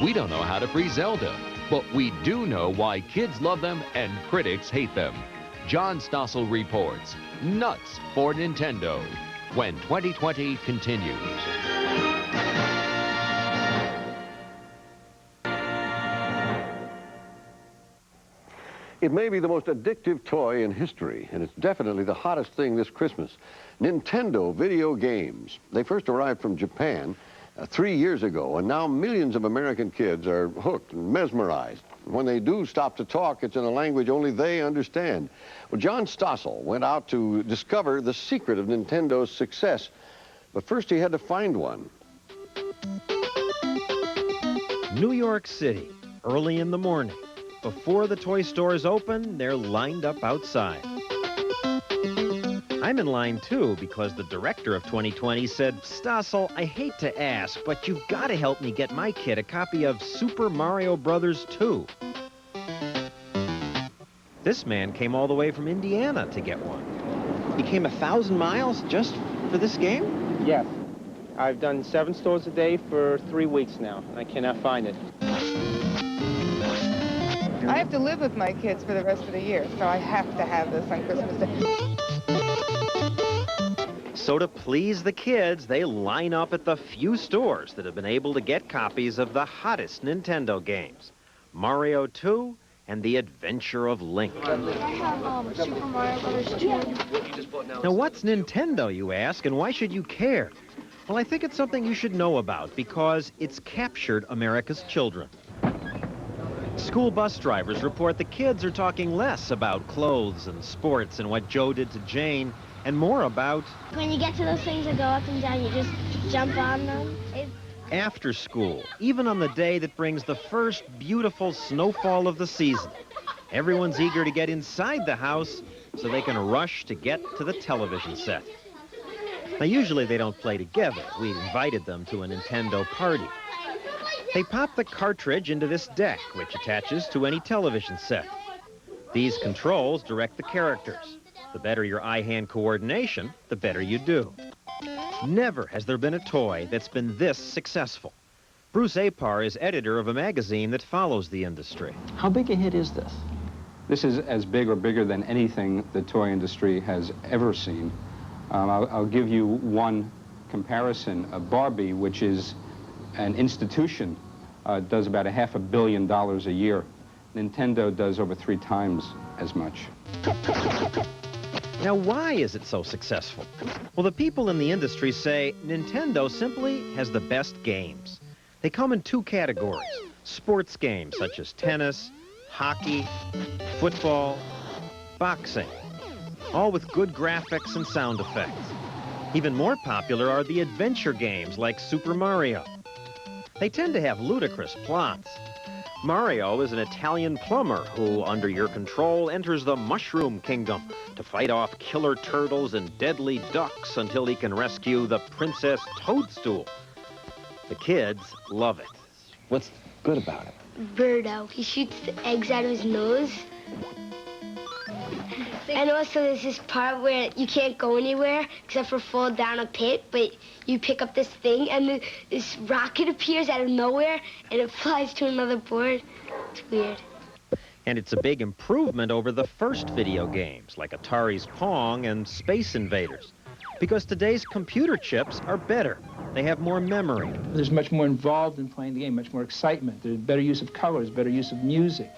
We don't know how to free Zelda, but we do know why kids love them and critics hate them. John Stossel reports, nuts for Nintendo, when 2020 continues. It may be the most addictive toy in history, and it's definitely the hottest thing this Christmas. Nintendo video games. They first arrived from Japan 3 years ago, and now millions of American kids are hooked and mesmerized. When they do stop to talk, it's in a language only they understand. Well, John Stossel went out to discover the secret of Nintendo's success, but first he had to find one. New York City, early in the morning. Before the toy stores open, they're lined up outside. I'm in line too because the director of 2020 said, "Stossel, I hate to ask, but you've got to help me get my kid a copy of Super Mario Brothers 2. This man came all the way from Indiana to get one. He came 1,000 miles just for this game? Yes. I've done 7 stores a day for 3 weeks now, and I cannot find it. I have to live with my kids for the rest of the year, so I have to have this on Christmas Day. So to please the kids, they line up at the few stores that have been able to get copies of the hottest Nintendo games, Mario 2 and The Adventure of Link. I have Super Mario Brothers 2. Now what's Nintendo, you ask, and why should you care? Well, I think it's something you should know about because it's captured America's children. School bus drivers report the kids are talking less about clothes and sports and what Joe did to Jane, and more about... When you get to those things that go up and down, you just jump on them. After school, even on the day that brings the first beautiful snowfall of the season. Everyone's eager to get inside the house so they can rush to get to the television set. Now, usually they don't play together. We invited them to a Nintendo party. They pop the cartridge into this deck, which attaches to any television set. These controls direct the characters. The better your eye-hand coordination, the better you do. Never has there been a toy that's been this successful. Bruce Apar is editor of a magazine that follows the industry. How big a hit is this? This is as big or bigger than anything the toy industry has ever seen. I'll give you one comparison. Barbie, which is an institution, does about $500 million a year. Nintendo does over 3 times as much. Now, why is it so successful? Well, the people in the industry say Nintendo simply has the best games. They come in 2 categories. Sports games such as tennis, hockey, football, boxing, all with good graphics and sound effects. Even more popular are the adventure games like Super Mario. They tend to have ludicrous plots. Mario is an Italian plumber who, under your control, enters the Mushroom Kingdom to fight off killer turtles and deadly ducks until he can rescue the Princess Toadstool. The kids love it. What's good about it? Birdo. He shoots the eggs out of his nose. And also there's this part where you can't go anywhere except for fall down a pit, but you pick up this thing and this rocket appears out of nowhere and it flies to another board. It's weird. And it's a big improvement over the first video games like Atari's Pong and Space Invaders, because today's computer chips are better. They have more memory. There's much more involved in playing the game, much more excitement. There's better use of colors, better use of music.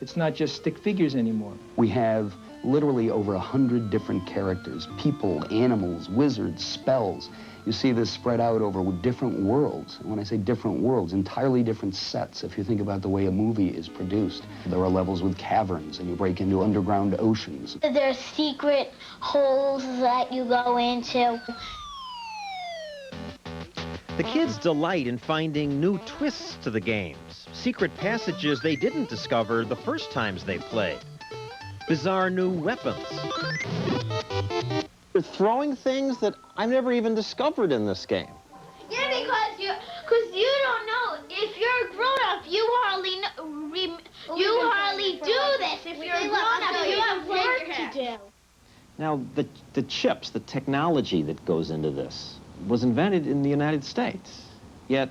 It's not just stick figures anymore. We have literally over 100 different characters, people, animals, wizards, spells. You see this spread out over different worlds. When I say different worlds, entirely different sets. If you think about the way a movie is produced, there are levels with caverns, and you break into underground oceans. There are secret holes that you go into. The kids delight in finding new twists to the games, secret passages they didn't discover the first times they played, bizarre new weapons. You're throwing things that I've never even discovered in this game. Yeah, because you don't know. If you're a grown-up, you hardly do this. If you're a grown-up, you have work to do. Now, the chips, the technology that goes into this, was invented in the United States. Yet,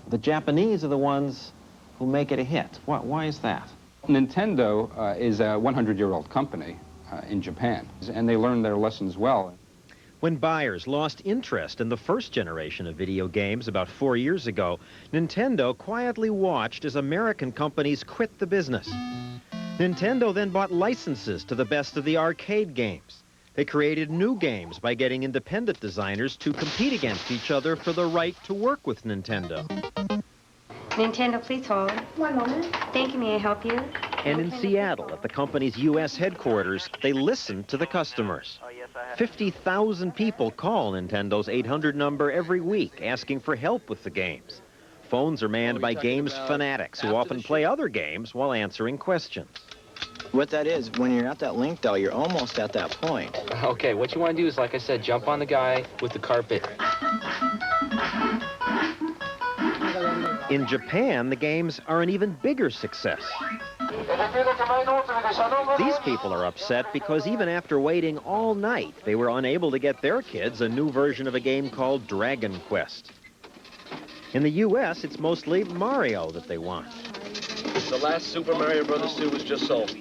the Japanese are the ones who make it a hit. Why is that? Nintendo is a 100-year-old company in Japan, and they learned their lessons well. When buyers lost interest in the first generation of video games about 4 years ago, Nintendo quietly watched as American companies quit the business. Nintendo then bought licenses to the best of the arcade games. They created new games by getting independent designers to compete against each other for the right to work with Nintendo. Nintendo, please hold. One moment. Thank you. May I help you? And in Seattle, at the company's U.S. headquarters, they listened to the customers. 50,000 people call Nintendo's 800 number every week asking for help with the games. Phones are manned by games fanatics who often play other games while answering questions. What that is, when you're at that link, though, you're almost at that point. Okay, what you want to do is, like I said, jump on the guy with the carpet. In Japan, the games are an even bigger success. These people are upset because even after waiting all night, they were unable to get their kids a new version of a game called Dragon Quest. In the U.S., it's mostly Mario that they want. The last Super Mario Bros. 2 was just sold.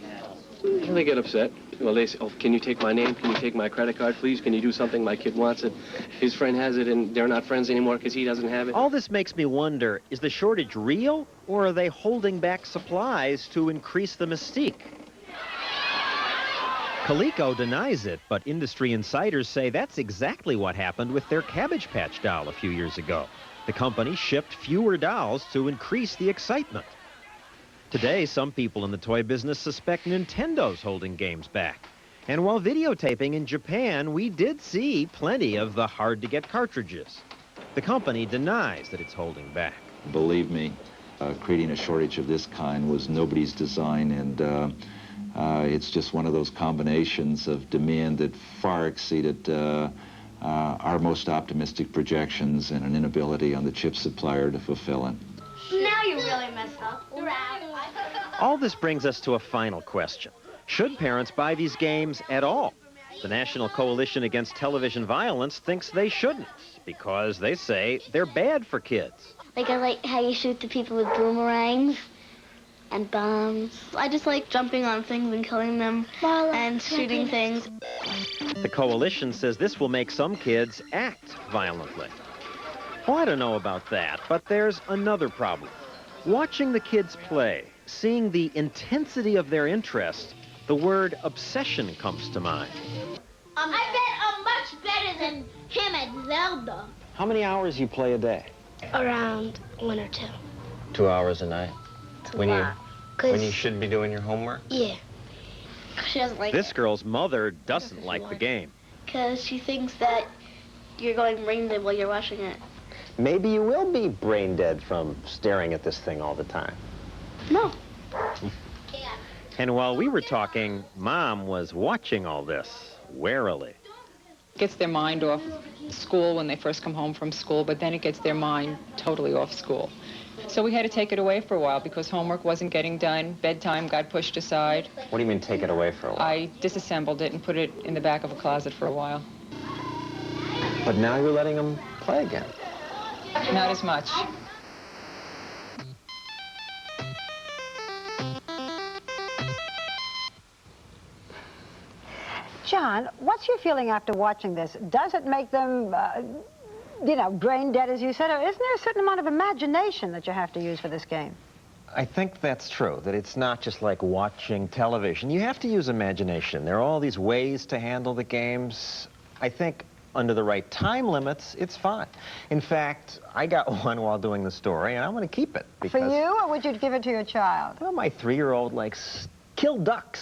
Well, they get upset. Well, they say, oh, can you take my name? Can you take my credit card, please? Can you do something? My kid wants it. His friend has it, and they're not friends anymore because he doesn't have it. All this makes me wonder, is the shortage real, or are they holding back supplies to increase the mystique? Coleco denies it, but industry insiders say that's exactly what happened with their Cabbage Patch doll a few years ago. The company shipped fewer dolls to increase the excitement. Today, some people in the toy business suspect Nintendo's holding games back. And while videotaping in Japan, we did see plenty of the hard-to-get cartridges. The company denies that it's holding back. Believe me, creating a shortage of this kind was nobody's design, and it's just one of those combinations of demand that far exceeded our most optimistic projections and an inability on the chip supplier to fulfill it. Now you really messed up. You're out. All this brings us to a final question. Should parents buy these games at all? The National Coalition Against Television Violence thinks they shouldn't because they say they're bad for kids. Like, I like how you shoot the people with boomerangs and bombs. I just like jumping on things and killing them and shooting things. The coalition says this will make some kids act violently. Well, I don't know about that, but there's another problem. Watching the kids play, seeing the intensity of their interest, the word obsession comes to mind. I bet I'm much better than him at Zelda. How many hours you play a day? Around 1 or 2. 2 hours a night. It's a When lot. you should be doing your homework? Yeah. She doesn't like This it. girl's mother doesn't like the game. Because she thinks that you're going brain dead while you're watching it. Maybe you will be brain dead from staring at this thing all the time. No. And while we were talking, Mom was watching all this warily. Gets their mind off school when they first come home from school, but then it gets their mind totally off school. So we had to take it away for a while because homework wasn't getting done, bedtime got pushed aside. What do you mean take it away for a while? I disassembled it and put it in the back of a closet for a while. But now you're letting them play again. Not as much. John, what's your feeling after watching this? Does it make them, brain dead, as you said, or isn't there a certain amount of imagination that you have to use for this game? I think that's true, that it's not just like watching television. You have to use imagination. There are all these ways to handle the games. I think under the right time limits, it's fine. In fact, I got one while doing the story, and I'm going to keep it. For you, or would you give it to your child? Well, my 3-year-old likes kill ducks,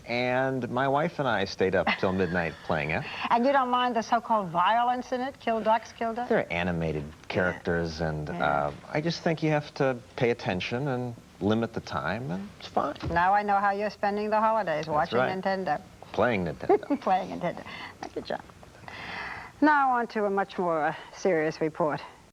and my wife and I stayed up till midnight playing it. And you don't mind the so-called violence in it? Kill ducks, kill ducks? They're animated characters, and I just think you have to pay attention and limit the time, and it's fine. Now I know how you're spending the holidays, watching right. Nintendo. Playing Nintendo. Playing Nintendo. Thank you, John. Now on to a much more serious report.